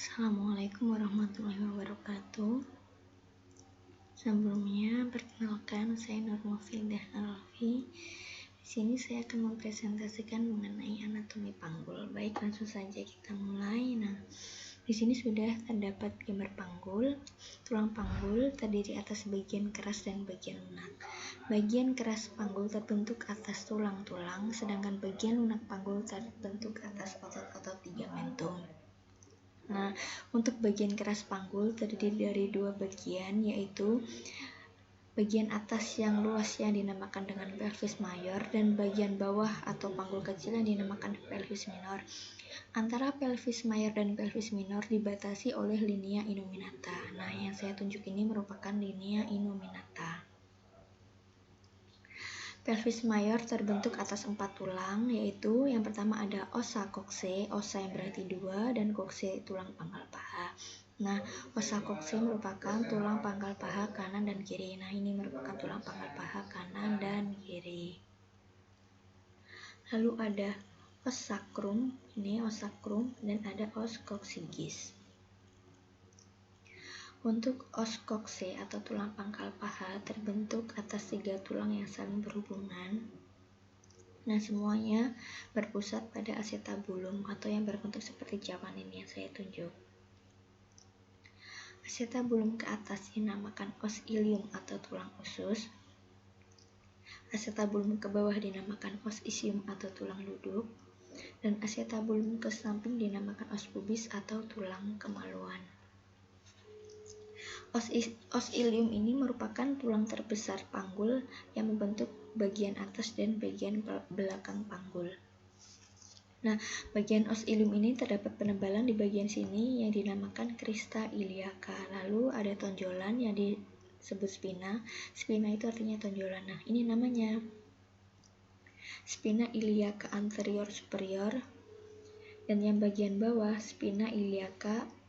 Assalamualaikum warahmatullahi wabarakatuh. Sebelumnya, perkenalkan saya Nur Mufidah Alfi. Di sini saya akan mempresentasikan mengenai anatomi panggul. Baik, langsung saja kita mulai. Nah, di sini sudah terdapat gambar panggul. Tulang panggul terdiri atas bagian keras dan bagian lunak. Bagian keras panggul terbentuk atas tulang-tulang, sedangkan bagian lunak panggul terbentuk atas otot-otot ligamentum. Nah, untuk bagian keras panggul terdiri dari dua bagian, yaitu bagian atas yang luas yang dinamakan dengan pelvis mayor dan bagian bawah atau panggul kecil yang dinamakan pelvis minor. Antara pelvis mayor dan pelvis minor dibatasi oleh linea innominata. Nah, yang saya tunjuk ini merupakan linea innominata. Pelvis mayor terbentuk atas 4 tulang, yaitu yang pertama ada ossa coxae, ossa yang berarti 2, dan coxae tulang pangkal paha. Nah, ossa coxae merupakan tulang pangkal paha kanan dan kiri. Nah, ini merupakan tulang pangkal paha kanan dan kiri. Lalu ada os sacrum, ini os sacrum, dan ada os coccygeus. Untuk os coxae atau tulang pangkal paha terbentuk atas 3 tulang yang saling berhubungan. Nah, semuanya berpusat pada acetabulum atau yang berbentuk seperti cawan ini yang saya tunjuk. Acetabulum ke atas dinamakan os ilium atau tulang usus. Acetabulum ke bawah dinamakan os ischium atau tulang duduk. Dan acetabulum ke samping dinamakan os pubis atau tulang kemaluan. Os ilium ini merupakan tulang terbesar panggul yang membentuk bagian atas dan bagian belakang panggul. Nah, bagian os ilium ini terdapat penebalan di bagian sini yang dinamakan crista iliaca. Lalu ada tonjolan yang disebut spina. Spina itu artinya tonjolan. Nah, ini namanya spina iliaca anterior superior. Dan yang bagian bawah spina iliaca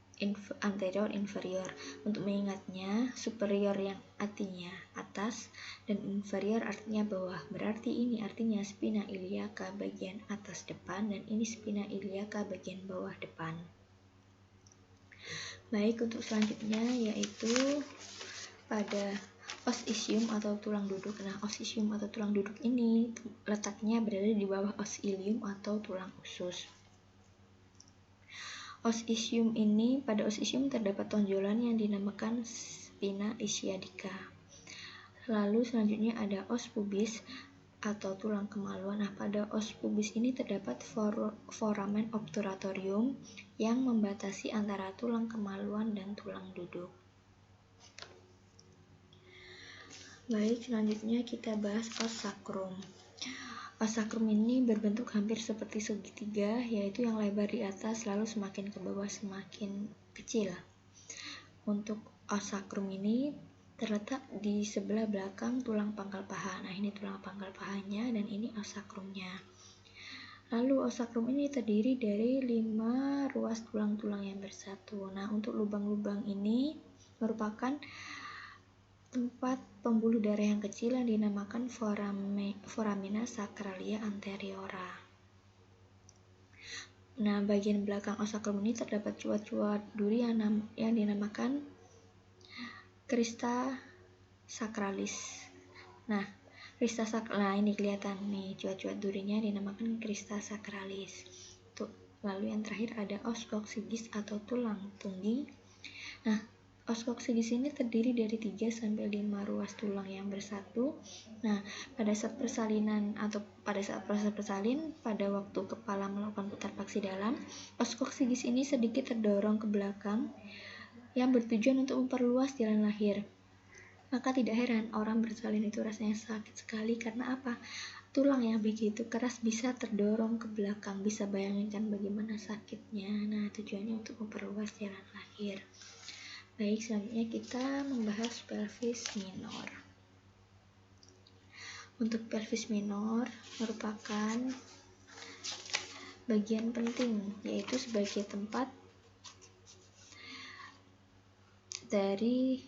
anterior inferior. Untuk mengingatnya, superior yang artinya atas dan inferior artinya bawah. Berarti ini artinya spina iliaca bagian atas depan dan ini spina iliaca bagian bawah depan. Baik, untuk selanjutnya yaitu pada os ischium atau tulang duduk. Nah, os ischium atau tulang duduk ini letaknya berada di bawah os ilium atau tulang usus. Os ischium ini, pada os ischium terdapat tonjolan yang dinamakan spina ischiadica. Lalu selanjutnya ada os pubis atau tulang kemaluan. Nah, pada os pubis ini terdapat foramen obturatorium yang membatasi antara tulang kemaluan dan tulang duduk. Baik, selanjutnya kita bahas os sacrum. Os sacrum ini berbentuk hampir seperti segitiga, yaitu yang lebar di atas lalu semakin ke bawah semakin kecil. Untuk os sacrum ini terletak di sebelah belakang tulang pangkal paha. Nah, ini tulang pangkal pahanya dan ini os sacrumnya. Lalu os sacrum ini terdiri dari 5 ruas tulang-tulang yang bersatu. Nah, untuk lubang-lubang ini merupakan tempat pembuluh darah yang kecil yang dinamakan foramina sacralia anteriora. Nah, bagian belakang os sacrum ini terdapat cuat-cuat duri yang dinamakan crista sacralis. Nah, ini kelihatan nih cuat-cuat durinya dinamakan crista sacralis. Tuh, lalu yang terakhir ada os coccygeus atau tulang tungging. Nah, os coccygeus ini terdiri dari 3 sampai 5 ruas tulang yang bersatu. Nah, pada saat persalinan atau pada saat proses bersalin, pada waktu kepala melakukan putar paksi dalam, os coccygeus ini sedikit terdorong ke belakang yang bertujuan untuk memperluas jalan lahir. Maka tidak heran orang bersalin itu rasanya sakit sekali. Karena apa? Tulang yang begitu keras bisa terdorong ke belakang. Bisa bayangkan bagaimana sakitnya. Nah, tujuannya untuk memperluas jalan lahir. Baik, selanjutnya kita membahas pelvis minor. Untuk pelvis minor merupakan bagian penting, yaitu sebagai tempat dari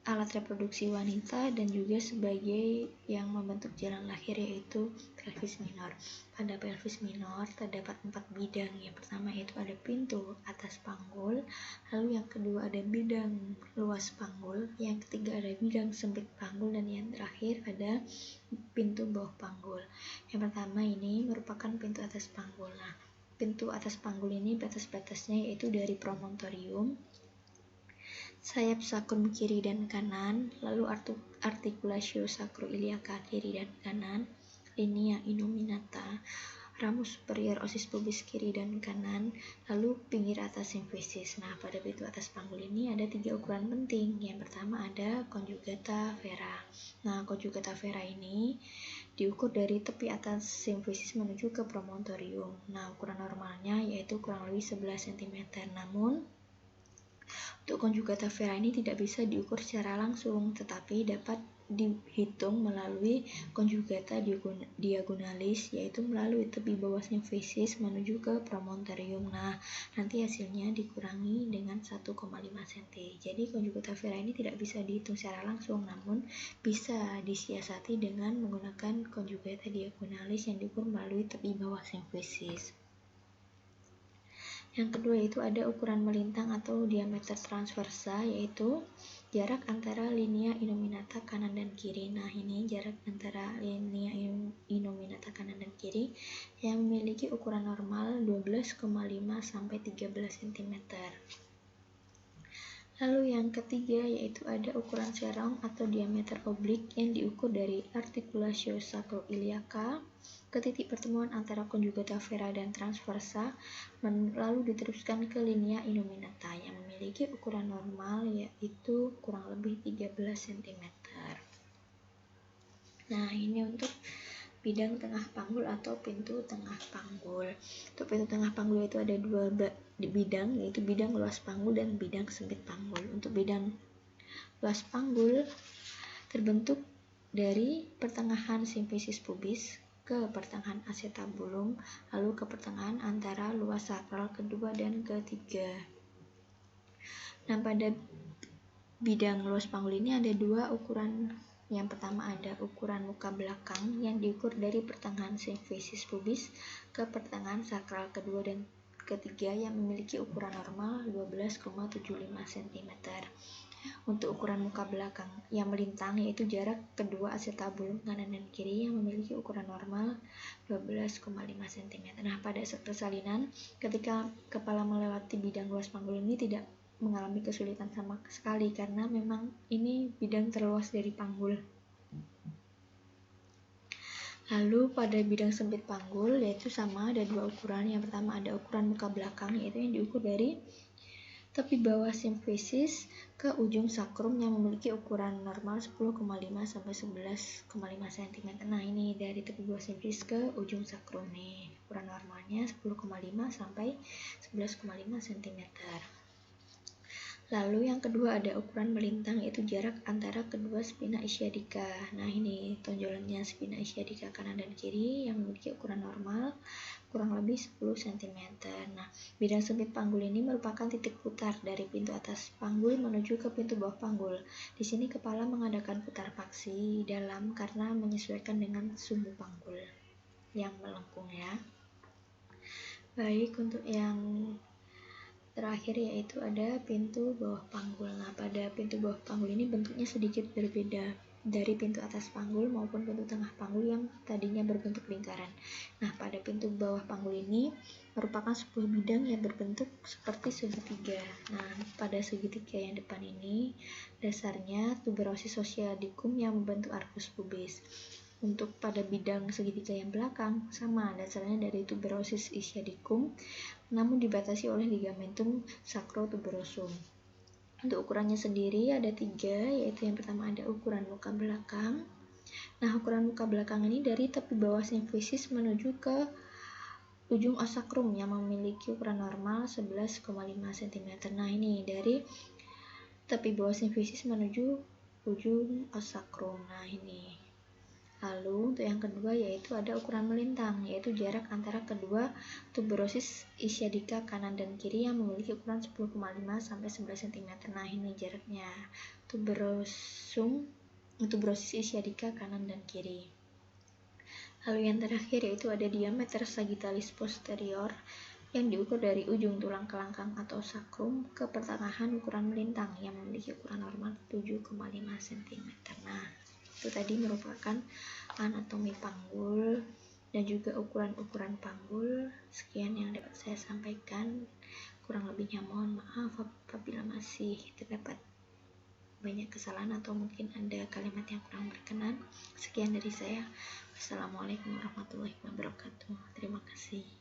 alat reproduksi wanita dan juga sebagai yang membentuk jalan lahir, yaitu pelvis minor. Pada pelvis minor terdapat 4 bidang. Yang pertama yaitu ada pintu atas panggul, lalu yang kedua ada bidang luas panggul, yang ketiga ada bidang sempit panggul, dan yang terakhir ada pintu bawah panggul. Yang pertama ini merupakan pintu atas panggul. Nah, pintu atas panggul ini batas-batasnya yaitu dari promontorium, sayap sakrum kiri dan kanan, lalu artikulatio sacroiliaca kiri dan kanan, linea innominata, ramus superior osis pubis kiri dan kanan, lalu pinggir atas simfisis. Nah, pada pintu atas panggul ini ada 3 ukuran penting. Yang pertama ada conjugata vera. Nah, conjugata vera ini diukur dari tepi atas simfisis menuju ke promontorium. Nah, ukuran normalnya yaitu kurang lebih 11 cm. Namun untuk conjugata vera ini tidak bisa diukur secara langsung, tetapi dapat dihitung melalui conjugata diagonalis, yaitu melalui tepi bawah simfisis menuju ke promontorium. Nah, nanti hasilnya dikurangi dengan 1,5 cm. Jadi conjugata vera ini tidak bisa dihitung secara langsung, namun bisa disiasati dengan menggunakan conjugata diagonalis yang diukur melalui tepi bawah simfisis. Yang kedua itu ada ukuran melintang atau diameter transversa, yaitu jarak antara linea innominata kanan dan kiri. Nah, ini jarak antara linea innominata kanan dan kiri yang memiliki ukuran normal 12,5 sampai 13 cm. Lalu yang ketiga yaitu ada ukuran serong atau diameter oblik yang diukur dari artikulatio sacroiliaca ke titik pertemuan antara conjugata vera dan transversa, lalu diteruskan ke linea innominata yang memiliki ukuran normal yaitu kurang lebih 13 cm. Nah, ini untuk bidang tengah panggul atau pintu tengah panggul. Untuk pintu tengah panggul itu ada 2 bidang, yaitu bidang luas panggul dan bidang sempit panggul. Untuk bidang luas panggul terbentuk dari pertengahan simfisis pubis ke pertengahan acetabulum, lalu ke pertengahan antara luas sakral kedua dan ketiga. Nah, pada bidang luas panggul ini ada 2 ukuran. Yang pertama ada ukuran muka belakang yang diukur dari pertengahan simfisis pubis ke pertengahan sakral kedua dan ketiga yang memiliki ukuran normal 12,75 cm. Untuk ukuran muka belakang yang melintang yaitu jarak kedua acetabulum kanan dan kiri yang memiliki ukuran normal 12,5 cm. Nah, pada persalinan ketika kepala melewati bidang luas panggul ini tidak mengalami kesulitan sama sekali karena memang ini bidang terluas dari panggul. Lalu pada bidang sempit panggul yaitu sama, ada 2 ukuran. Yang pertama ada ukuran muka belakang yaitu yang diukur dari tepi bawah simfisis ke ujung sakrum yang memiliki ukuran normal 10,5 sampai 11,5 cm. Nah, ini dari tepi bawah simfisis ke ujung sakrum nih. Ukuran normalnya 10,5 sampai 11,5 cm. Lalu yang kedua ada ukuran melintang yaitu jarak antara kedua spina ischiadica. Nah, ini tonjolannya spina ischiadica kanan dan kiri yang memiliki ukuran normal kurang lebih 10 cm. Nah, bidang sempit panggul ini merupakan titik putar dari pintu atas panggul menuju ke pintu bawah panggul. Di sini kepala mengadakan putar paksi dalam karena menyesuaikan dengan sumbu panggul yang melengkung ya. Baik, untuk yang terakhir yaitu ada pintu bawah panggul. Nah, pada pintu bawah panggul ini bentuknya sedikit berbeda dari pintu atas panggul maupun pintu tengah panggul yang tadinya berbentuk lingkaran. Nah, pada pintu bawah panggul ini merupakan sebuah bidang yang berbentuk seperti segitiga. Nah, pada segitiga yang depan ini dasarnya tuberosis ossiadicum yang membentuk arcus pubis. Untuk pada bidang segitiga yang belakang sama, dasarnya dari tuberosis ischiadicum namun dibatasi oleh ligamentum sacrotuberosum. Untuk ukurannya sendiri ada 3, yaitu yang pertama ada ukuran muka belakang. Nah, ukuran muka belakang ini dari tepi bawah simfisis menuju ke ujung os sacrum yang memiliki ukuran normal 11,5 cm. Nah, ini dari tepi bawah simfisis menuju ujung os sacrum. Nah, ini. Lalu untuk yang kedua yaitu ada ukuran melintang, yaitu jarak antara kedua tuberosis ischiadica kanan dan kiri yang memiliki ukuran 10,5 sampai 11 cm. Nah, ini jaraknya tuberosis ischiadica kanan dan kiri. Lalu yang terakhir yaitu ada diameter sagittalis posterior yang diukur dari ujung tulang kelangkang atau sakrum ke pertengahan ukuran melintang yang memiliki ukuran normal 7,5 cm. Nah, itu tadi merupakan anatomi panggul dan juga ukuran-ukuran panggul. Sekian yang dapat saya sampaikan. Kurang lebihnya mohon maaf apabila masih terdapat banyak kesalahan atau mungkin ada kalimat yang kurang berkenan. Sekian dari saya. Wassalamualaikum warahmatullahi wabarakatuh. Terima kasih.